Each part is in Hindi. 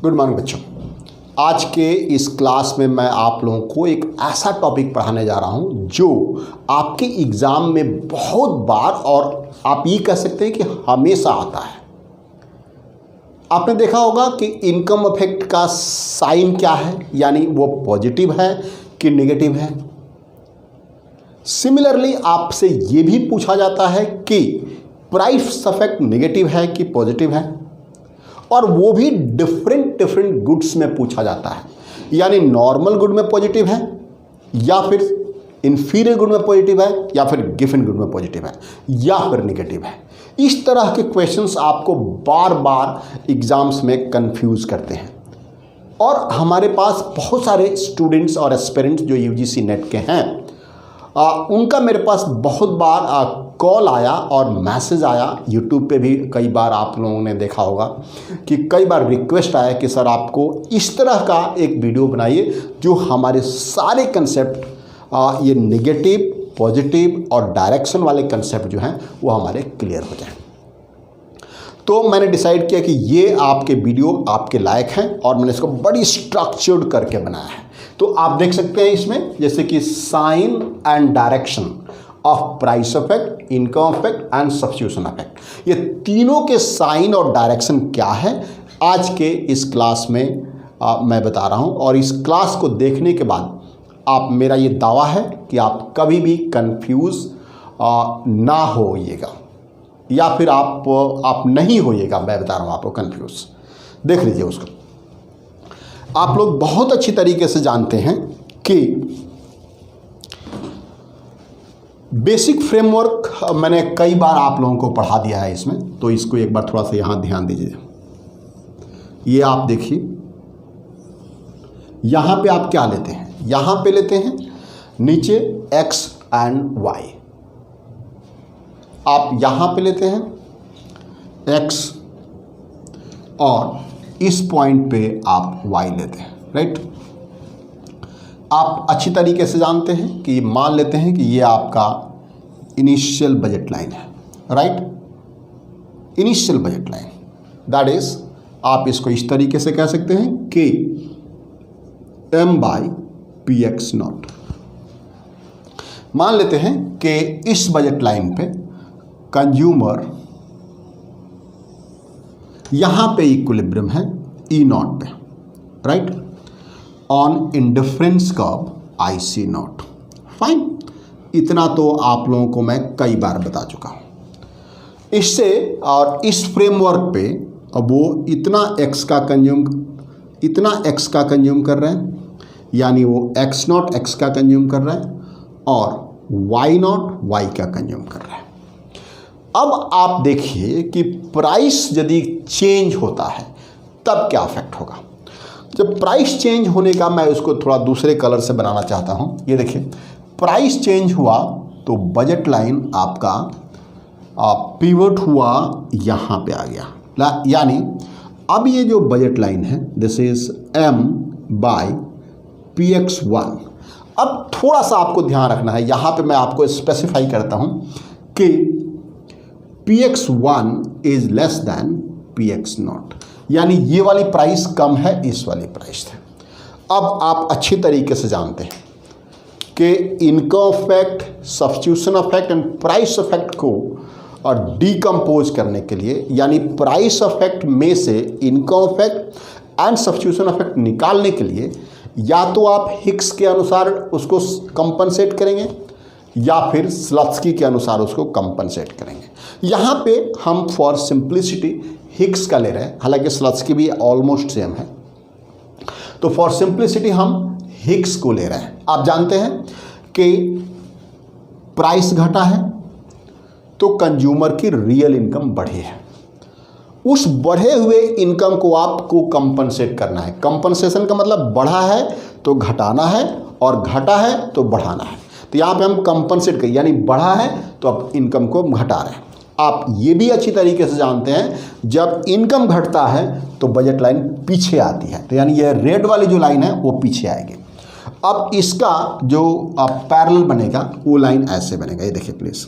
गुड मॉर्निंग बच्चों। आज के इस क्लास में मैं आप लोगों को एक ऐसा टॉपिक पढ़ाने जा रहा हूं जो आपके एग्ज़ाम में बहुत बार और आप ये कह सकते हैं कि हमेशा आता है। आपने देखा होगा कि इनकम इफेक्ट का साइन क्या है, यानी वो पॉजिटिव है कि नेगेटिव है। सिमिलरली आपसे ये भी पूछा जाता है कि प्राइस इफेक्ट नेगेटिव है कि पॉजिटिव है, और वो भी डिफरेंट गुड्स में पूछा जाता है, यानी नॉर्मल गुड में पॉजिटिव है या फिर इंफीरियर गुड में पॉजिटिव है या फिर गिवन गुड में पॉजिटिव है या फिर नेगेटिव है। इस तरह के क्वेश्चंस आपको बार बार एग्जाम्स में कंफ्यूज करते हैं, और हमारे पास बहुत सारे स्टूडेंट्स और एस्पिरेंट्स जो यूजीसी नेट के हैं उनका मेरे पास बहुत बार कॉल आया और मैसेज आया। यूट्यूब पे भी कई बार आप लोगों ने देखा होगा कि कई बार रिक्वेस्ट आया कि सर आपको इस तरह का एक वीडियो बनाइए जो हमारे सारे कंसेप्ट ये नेगेटिव, पॉजिटिव और डायरेक्शन वाले कंसेप्ट जो हैं वो हमारे क्लियर हो जाएं। तो मैंने डिसाइड किया कि ये आपके वीडियो आपके लायक हैं और मैंने इसको बड़ी स्ट्रक्चर्ड करके बनाया है। तो आप देख सकते हैं इसमें जैसे कि sign and direction of price effect, income effect and substitution effect, ये तीनों के साइन और डायरेक्शन क्या है आज के इस क्लास में मैं बता रहा हूं। और इस क्लास को देखने के बाद आप, मेरा ये दावा है कि आप कभी भी कंफ्यूज ना होइएगा या फिर आप नहीं होइएगा। मैं बता रहा हूं आपको कंफ्यूज। देख लीजिए उसको। आप लोग बहुत अच्छी तरीके से जानते हैं कि बेसिक फ्रेमवर्क मैंने कई बार आप लोगों को पढ़ा दिया है इसमें, तो इसको एक बार थोड़ा सा यहाँ ध्यान दीजिए। ये आप देखिए, यहाँ पे आप क्या लेते हैं, यहाँ पे लेते हैं नीचे x एंड y। आप यहाँ पे लेते हैं x और इस पॉइंट पे आप y लेते हैं, राइट। आप अच्छी तरीके से जानते हैं कि मान लेते हैं कि ये आपका इनिशियल बजट लाइन है, right. Initial budget line, that is आप इसको इस तरीके से कह सकते हैं कि m/px0। मान लेते हैं कि इस बजट लाइन पे कंज्यूमर यहाँ पे इक्विलिब्रियम है E0 पे, right, on indifference curve IC0। Fine, इतना तो आप लोगों को मैं कई बार बता चुका हूँ। इससे और इस फ्रेमवर्क पे अब वो इतना x का कंज्यूम कर रहे हैं, यानी वो x0 x का कंज्यूम कर रहा है और y0 y का कंज्यूम कर रहा है। अब आप देखिए कि प्राइस यदि चेंज होता है तब क्या इफेक्ट होगा। जब प्राइस चेंज होने का, मैं उसको थोड़ा दूसरे कलर से बनाना चाहता हूँ। ये देखिए, प्राइस चेंज हुआ तो बजट लाइन आपका पिवट हुआ, यहाँ पे आ गया, यानी अब ये जो बजट लाइन है दिस इज m/px1। अब थोड़ा सा आपको ध्यान रखना है, यहाँ पे मैं आपको स्पेसिफाई करता हूँ कि px1 is less than px0, यानी ये वाली प्राइस कम है इस वाली प्राइस से। अब आप अच्छी तरीके से जानते हैं कि income effect, substitution effect and price effect को और डीकम्पोज करने के लिए, यानी प्राइस इफेक्ट में से income effect and substitution effect निकालने के लिए या तो आप हिक्स के अनुसार उसको कंपनसेट करेंगे या फिर स्लत्स्की के अनुसार उसको कंपनसेट करेंगे। यहाँ पे हम फॉर सिंप्लिसिटी हिक्स का ले रहे हैं, हालांकि स्लत्स्की भी ऑलमोस्ट सेम है, तो फॉर सिंप्लिसिटी हम हिक्स को ले रहे हैं। आप जानते हैं कि प्राइस घटा है तो कंज्यूमर की रियल इनकम बढ़ी है। उस बढ़े हुए इनकम को आपको कंपनसेट करना है। कंपनसेशन का मतलब बढ़ा है तो घटाना है और घटा है तो बढ़ाना है। तो यहाँ पे हम कंपनसेट करें, यानी बढ़ा है तो अब इनकम को घटा रहे हैं। आप ये भी अच्छी तरीके से जानते हैं जब इनकम घटता है तो बजट लाइन पीछे आती है, तो यानी ये रेड वाली जो लाइन है वो पीछे आएगी। अब इसका जो पैरेलल बनेगा वो लाइन ऐसे बनेगा, ये देखिए प्लीज,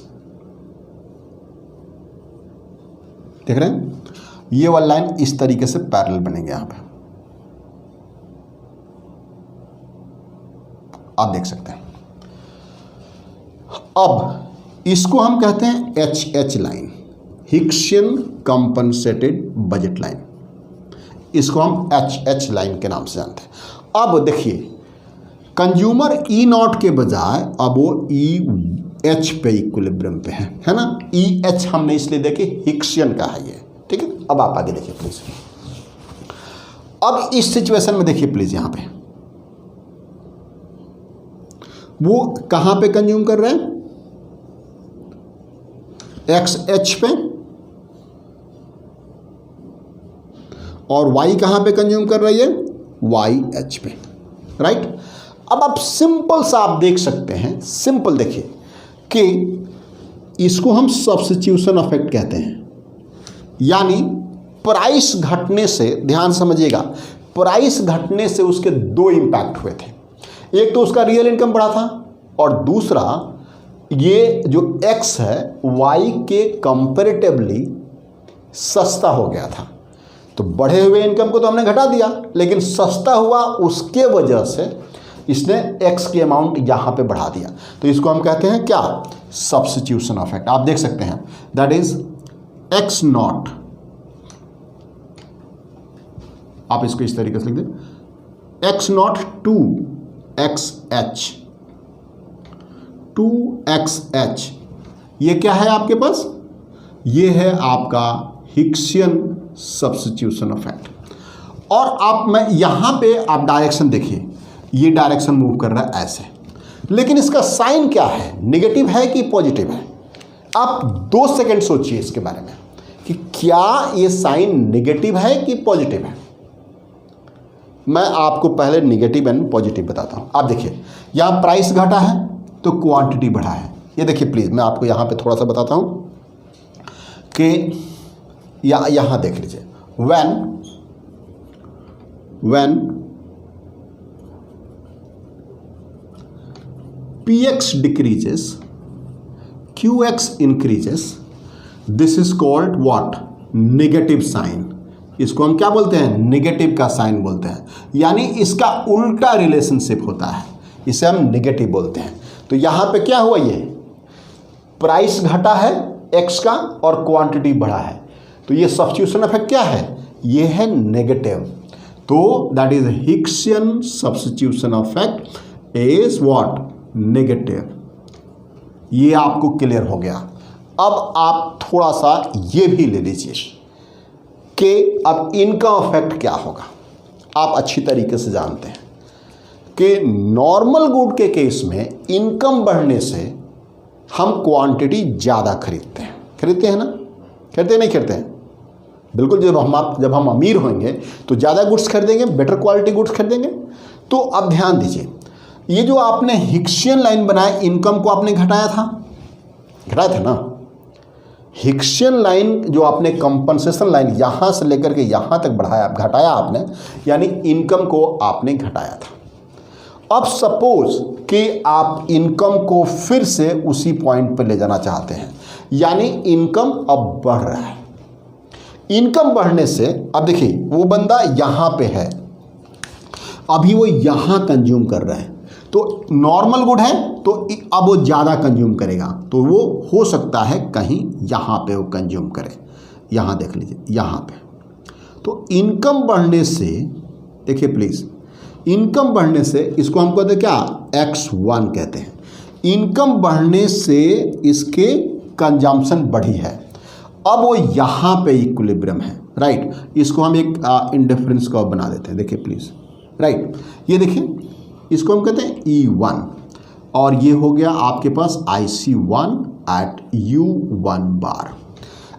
देख रहे हैं, ये वाला लाइन इस तरीके से पैरेलल बनेंगे यहाँ पे। आप देख सकते हैं। अब इसको हम कहते हैं HH line, Hicksian compensated budget line. इसको हम HH लाइन के नाम से जानते हैं। अब देखिए, कंज्यूमर E0 के बजाय अब वो EH पे इक्विलिब्रियम पे है ना। EH हमने इसलिए देखे हिक्सियन का है ये, ठीक है। अब आप आगे देखिए प्लीज। अब इस सिचुएशन में देखिए प्लीज, यहां पे वो कहां पे कंज्यूम कर रहे हैं, XH पे, और Y कहां पे कंज्यूम कर रही है, YH पे, राइट। अब आप सिंपल सा आप देख सकते हैं, सिंपल देखिए कि इसको हम सब्स्टिट्यूशन इफेक्ट कहते हैं। यानी प्राइस घटने से, ध्यान समझिएगा, प्राइस घटने से उसके दो इंपैक्ट हुए थे। एक तो उसका रियल इनकम बढ़ा था, और दूसरा ये जो X है Y के कंपैरेटिवली सस्ता हो गया था। तो बढ़े हुए इनकम को तो हमने घटा दिया, लेकिन सस्ता हुआ उसके वजह से इसने X की अमाउंट यहाँ पे बढ़ा दिया। तो इसको हम कहते हैं क्या, सब्स्टिट्यूशन इफेक्ट। आप देख सकते हैं दैट इज X0, आप इसको इस तरीके से लिख दें, X0 टू XH, 2XH, ये क्या है आपके पास, ये है आपका हिक्सियन सब्स्टिट्यूशन इफेक्ट। और आप मैं यहां पे आप डायरेक्शन देखिए, ये डायरेक्शन मूव कर रहा है ऐसे, लेकिन इसका साइन क्या है, नेगेटिव है कि पॉजिटिव है। आप 2 सेकंड सोचिए इसके बारे में कि क्या ये साइन नेगेटिव है कि पॉजिटिव है। मैं आपको पहले नेगेटिव एंड पॉजिटिव बताता हूं। आप देखिए, यहां प्राइस घटा है तो क्वांटिटी बढ़ा है। ये देखिए प्लीज, मैं आपको यहां पे थोड़ा सा बताता हूं कि यहां देख लीजिए, when PX decreases, QX increases, this is called what, negative sign। इसको हम क्या बोलते हैं, नेगेटिव का साइन बोलते हैं। यानी इसका उल्टा रिलेशनशिप होता है, इसे हम नेगेटिव बोलते हैं। तो यहां पे क्या हुआ, ये प्राइस घटा है X का और क्वांटिटी बढ़ा है, तो ये सब्स्टिट्यूशन इफेक्ट क्या है, ये है नेगेटिव। तो that is Hicksian substitution effect is what, negative. ये आपको क्लियर हो गया। अब आप थोड़ा सा ये भी ले लीजिए कि अब इनकम इफेक्ट क्या होगा। आप अच्छी तरीके से जानते हैं कि नॉर्मल गुड के केस में इनकम बढ़ने से हम क्वांटिटी ज़्यादा खरीदते हैं ना, खरीदते नहीं खरीदते हैं, बिल्कुल। जब हम अमीर होंगे तो ज़्यादा गुड्स खरीदेंगे, बेटर क्वालिटी गुड्स खरीदेंगे। तो अब ध्यान दीजिए, ये जो आपने हिक्सियन लाइन बनाया, इनकम को आपने घटाया था ना। हिक्सियन लाइन जो आपने कंपनसेशन लाइन यहाँ से लेकर के यहाँ तक घटाया आपने, यानी इनकम को आपने घटाया था। अब सपोज कि आप इनकम को फिर से उसी पॉइंट पर ले जाना चाहते हैं, यानी इनकम अब बढ़ रहा है। इनकम बढ़ने से अब देखिए, वो बंदा यहाँ पे है, अभी वो यहाँ कंज्यूम कर रहा है, तो नॉर्मल गुड है तो अब वो ज़्यादा कंज्यूम करेगा, तो वो हो सकता है कहीं यहाँ पे वो कंज्यूम करे। यहाँ देख लीजिए, यहाँ पे तो इनकम बढ़ने से, देखिए प्लीज़, इनकम बढ़ने से इसको हम कहते हैं क्या, X1 कहते हैं। इनकम बढ़ने से इसके कंजम्पशन बढ़ी है, अब वो यहाँ पे इक्विलिब्रियम है, राइट। इसको हम एक इंडिफरेंस कर्व बना देते हैं, देखिए प्लीज़, राइट। ये देखिए, इसको हम कहते हैं E1, और ये हो गया आपके पास IC1 एट U1 बार।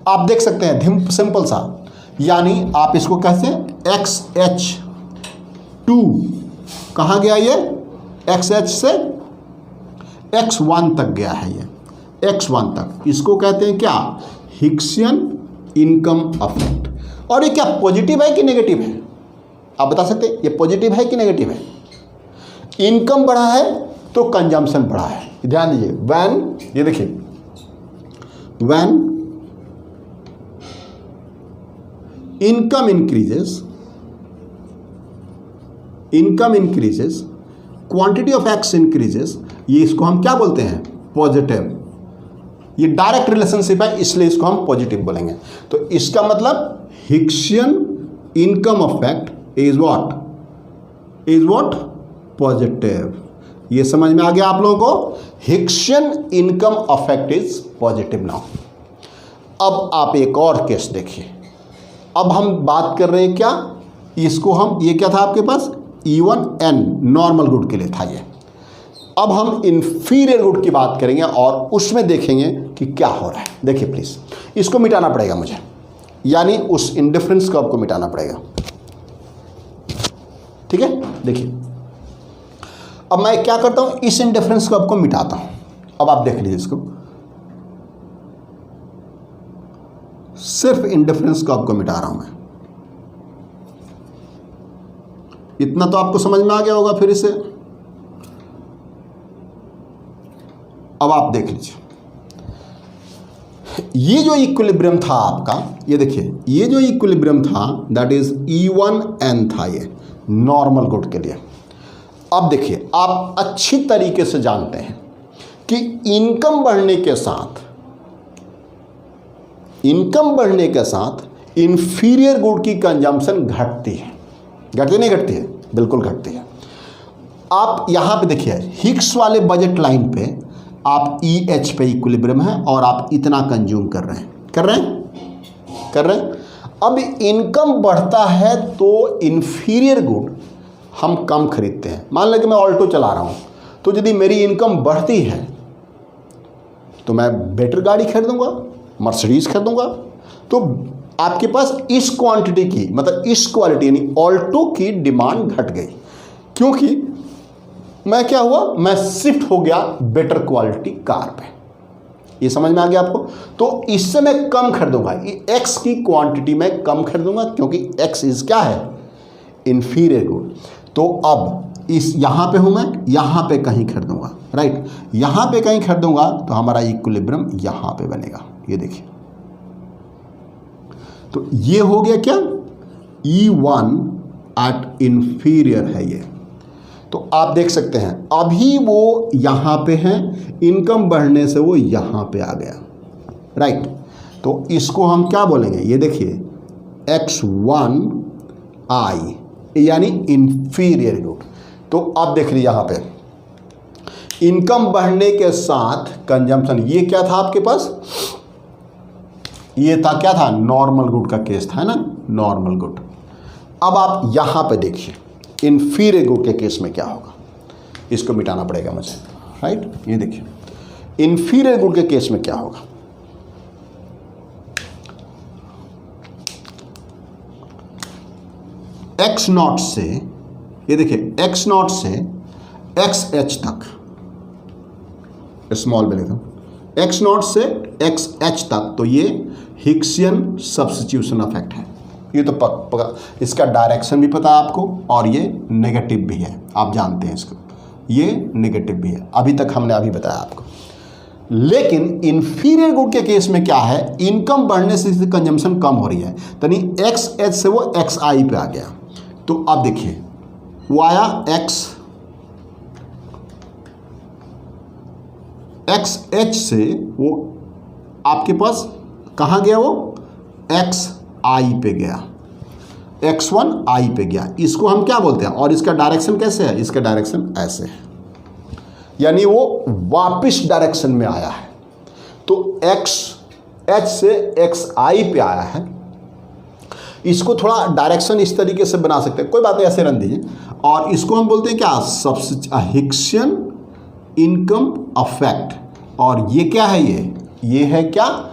आप देख सकते हैं सिंपल सा, यानी आप इसको कहते हैं XH2, कहाँ गया ये, XH से X1 तक गया है, ये X1 तक। इसको कहते हैं क्या, हिक्सियन इनकम इफेक्ट। और ये क्या पॉजिटिव है कि नेगेटिव है, आप बता सकते हैं, ये पॉजिटिव है कि नेगेटिव है। इनकम बढ़ा है तो कंजम्पशन बढ़ा है। ध्यान दीजिए, व्हेन, ये देखिए, when income increases quantity of x increases, ये इसको हम क्या बोलते हैं? पॉजिटिव। ये डायरेक्ट रिलेशनशिप है, इसलिए इसको हम पॉजिटिव बोलेंगे। तो इसका मतलब Hicksian income affect is what? Is what? Positive. ये समझ में आ गया आप लोगों को? Hicksian income affect is positive. Now अब आप एक और केस देखिए। अब हम बात कर रहे हैं क्या, इसको हम, ये क्या था आपके पास? E1N नॉर्मल गुड के लिए था ये। अब हम इन्फीरियर गुड की बात करेंगे और उसमें देखेंगे कि क्या हो रहा है। देखिए प्लीज, इसको मिटाना पड़ेगा मुझे, यानी उस इंडिफरेंस कर्व को मिटाना पड़ेगा। ठीक है, देखिए अब मैं क्या करता हूं, इस इंडिफरेंस कर्व को मिटाता हूं। अब आप देख लीजिए इसको, सिर्फ इंडिफरेंस कर्व को मिटा रहा हूं मैं। इतना तो आपको समझ में आ गया होगा। फिर इसे अब आप देख लीजिए, ये जो इक्विलिब्रियम था आपका, ये देखिए, ये जो इक्विलिब्रियम था दैट इज E1N था, ये नॉर्मल गुड के लिए। अब देखिए, आप अच्छी तरीके से जानते हैं कि इनकम बढ़ने के साथ इंफीरियर गुड की कंजम्पशन घटती है। घटती नहीं घटती है? बिल्कुल घटती है। आप यहां पे देखिए, हिक्स वाले बजट लाइन पे आप EH पे इक्विलिब्रियम है और आप इतना कंज्यूम कर रहे हैं। अब इनकम बढ़ता है तो इंफीरियर गुड हम कम खरीदते हैं। मान लें कि मैं ऑल्टो चला रहा हूं, तो यदि मेरी इनकम बढ़ती है तो मैं बेटर गाड़ी खरीदूंगा, मर्सिडीज खरीदूंगा। तो आपके पास इस क्वांटिटी की, मतलब इस क्वालिटी यानी ऑल्टो की डिमांड घट गई, क्योंकि मैं क्या हुआ, मैं शिफ्ट हो गया बेटर क्वालिटी कार पे। ये समझ में आ गया आपको? तो इससे मैं कम खरीदूंगा, एक्स की क्वांटिटी में कम खरीदूंगा, क्योंकि एक्स इज क्या है? Inferior good. तो अब इस यहां पे हूं मैं, यहां पे कहीं खरीदूंगा, राइट? यहां पे कहीं खरीदूंगा तो हमारा इक्विलिब्रियम यहां पे बनेगा। ये देखिए, तो ये हो गया क्या? E1 एट इंफीरियर है ये। तो आप देख सकते हैं अभी वो यहां पे है, इनकम बढ़ने से वो यहां पे आ गया, राइट? तो इसको हम क्या बोलेंगे? ये देखिए, X1I यानी इंफीरियर गुड। तो आप देख लीजिए, यहां पे इनकम बढ़ने के साथ कंजम्पशन, ये क्या था आपके पास? ये था क्या था? नॉर्मल गुड का केस था, है ना? Normal good. अब आप यहां पे देखिए, इंफीरियर गुड के केस में क्या होगा? इसको मिटाना पड़ेगा मुझे, राइट? ये देखिए, इंफीरियर गुड के केस में क्या होगा? X0 से, ये देखिए, X0 से XH तक, स्मॉल में लिखा, X0 से XH तक, तो ये हिक्सियन सब्स्टिट्यूशन इफेक्ट है। ये तो पक्का, इसका डायरेक्शन भी पता है आपको, और ये नेगेटिव भी है, आप जानते हैं इसको, ये नेगेटिव भी है। अभी तक हमने अभी बताया आपको। लेकिन इंफीरियर गुड के केस में क्या है? इनकम बढ़ने से कंजम्पशन कम हो रही है, यानी XH से वो XI पे आ गया। तो अब देखिए, वो आया XH से वो आपके पास कहाँ गया? वो XI पे गया, X1I पे गया। इसको हम क्या बोलते हैं? और इसका डायरेक्शन कैसे है? इसका डायरेक्शन ऐसे है, यानी वो वापिस डायरेक्शन में आया है। तो XH से XI पे आया है। इसको थोड़ा डायरेक्शन इस तरीके से बना सकते हैं, कोई बात नहीं, ऐसे रन दीजिए। और इसको हम बोलते हैं क्या? Hicksian income affect. और ये क्या है? ये है क्या?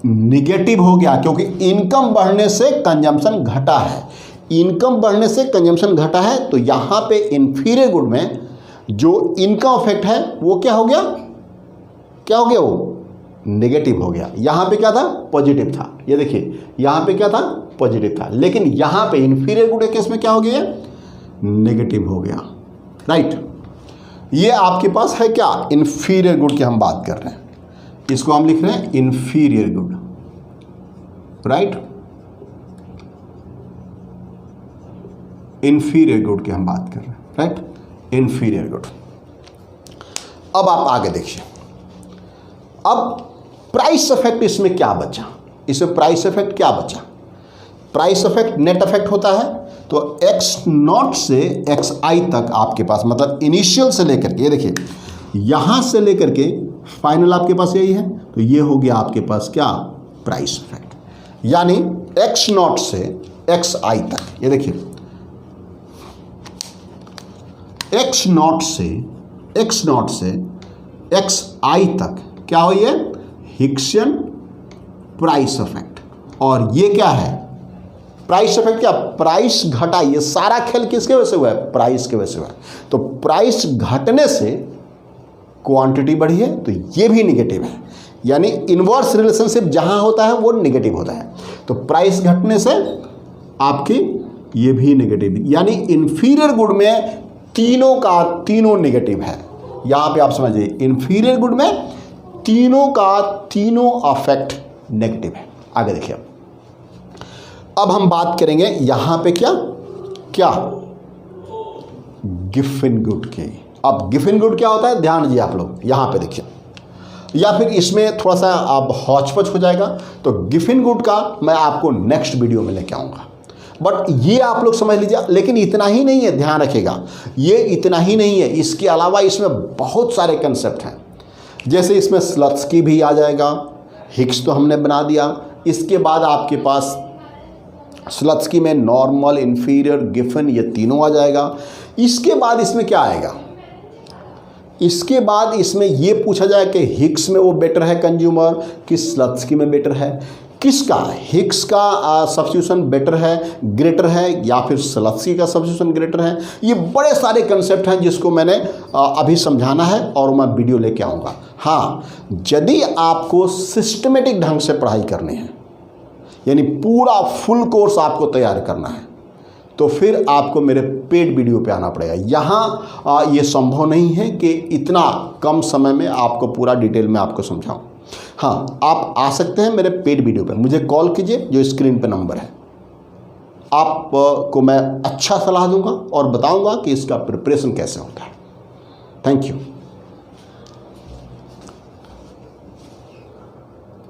निगेटिव हो गया, क्योंकि इनकम बढ़ने से कंजम्पशन घटा है। इनकम बढ़ने से कंजम्पशन घटा है, तो यहां पे इंफीरियर गुड में जो इनकम अफेक्ट है वो क्या हो गया? क्या हो गया? वो नेगेटिव हो गया। यहां पे क्या था? पॉजिटिव था। ये देखिए, यहां पे क्या था? पॉजिटिव था। लेकिन यहां पे इंफीरियर गुड के केस में क्या हो गया? नेगेटिव हो गया, राइट? ये आपके पास है क्या? इंफीरियर गुड की हम बात कर रहे हैं, इसको हम लिख रहे हैं inferior good, right? Inferior good की हम बात कर रहे हैं, राइट? Inferior good. अब आप आगे देखिए, अब प्राइस इफेक्ट इसमें क्या बचा, इसमें प्राइस इफेक्ट क्या बचा। प्राइस इफेक्ट नेट इफेक्ट होता है, तो x0 से xi तक आपके पास, मतलब इनिशियल से लेकर के, ये देखिए यहां से लेकर के फाइनल आपके पास यही है, तो ये हो गया आपके पास क्या, प्राइस इफेक्ट। यानी x0 से xi तक, ये देखिए x0 से xi तक क्या हो, ये हिक्सियन प्राइस इफेक्ट। और ये क्या है, प्राइस इफेक्ट क्या, प्राइस घटा, ये सारा खेल किसके वजह से हुआ है, प्राइस के वजह से हुआ है। तो प्राइस घटने से क्वांटिटी बढ़ी है, तो ये भी निगेटिव है। यानी इनवर्स रिलेशनशिप जहां होता है वो निगेटिव होता है। तो प्राइस घटने से आपकी ये भी निगेटिव, यानी इन्फीरियर गुड में तीनों का तीनों निगेटिव है। यहां पे आप समझिए, इन्फीरियर गुड में तीनों का तीनों अफेक्ट नेगेटिव है। आगे देखिए, अब हम बात करेंगे यहां पे क्या क्या, गिफिन गुड की। अब गिफिन गुड क्या होता है, ध्यान दीजिए आप लोग, यहां पे देखिए, या फिर इसमें थोड़ा सा अब हौच-पौच हो जाएगा, तो गिफिन गुड का मैं आपको नेक्स्ट वीडियो में लेके आऊँगा। बट ये आप लोग समझ लीजिए, लेकिन इतना ही नहीं है, ध्यान रखिएगा, ये इतना ही नहीं है, इसके अलावा इसमें बहुत सारे कंसेप्ट हैं। जैसे इसमें स्लत्स्की भी आ जाएगा, हिक्स तो हमने बना दिया, इसके बाद आपके पास स्लत्स्की में नॉर्मल, इन्फीरियर, गिफिन, ये तीनों आ जाएगा। इसके बाद इसमें क्या आएगा, इसके बाद इसमें ये पूछा जाए कि हिक्स में वो बेटर है कंज्यूमर कि स्लत्स्की में बेटर है, किसका, हिक्स का सब्स्टिट्यूशन बेटर है, ग्रेटर है, या फिर स्लत्स्की का सब्स्टिट्यूशन ग्रेटर है। ये बड़े सारे कंसेप्ट हैं जिसको मैंने अभी समझाना है और मैं वीडियो लेके आऊँगा। हाँ, यदि आपको सिस्टमेटिक ढंग से पढ़ाई करनी है, यानी पूरा फुल कोर्स आपको तैयार करना है, तो फिर आपको मेरे पेड वीडियो पे आना पड़ेगा। यहाँ ये संभव नहीं है कि इतना कम समय में आपको पूरा डिटेल में आपको समझाऊं। हाँ, आप आ सकते हैं मेरे पेड वीडियो पे, मुझे कॉल कीजिए, जो स्क्रीन पे नंबर है। आपको मैं अच्छा सलाह दूंगा और बताऊंगा कि इसका प्रिपरेशन कैसे होता है। Thank you.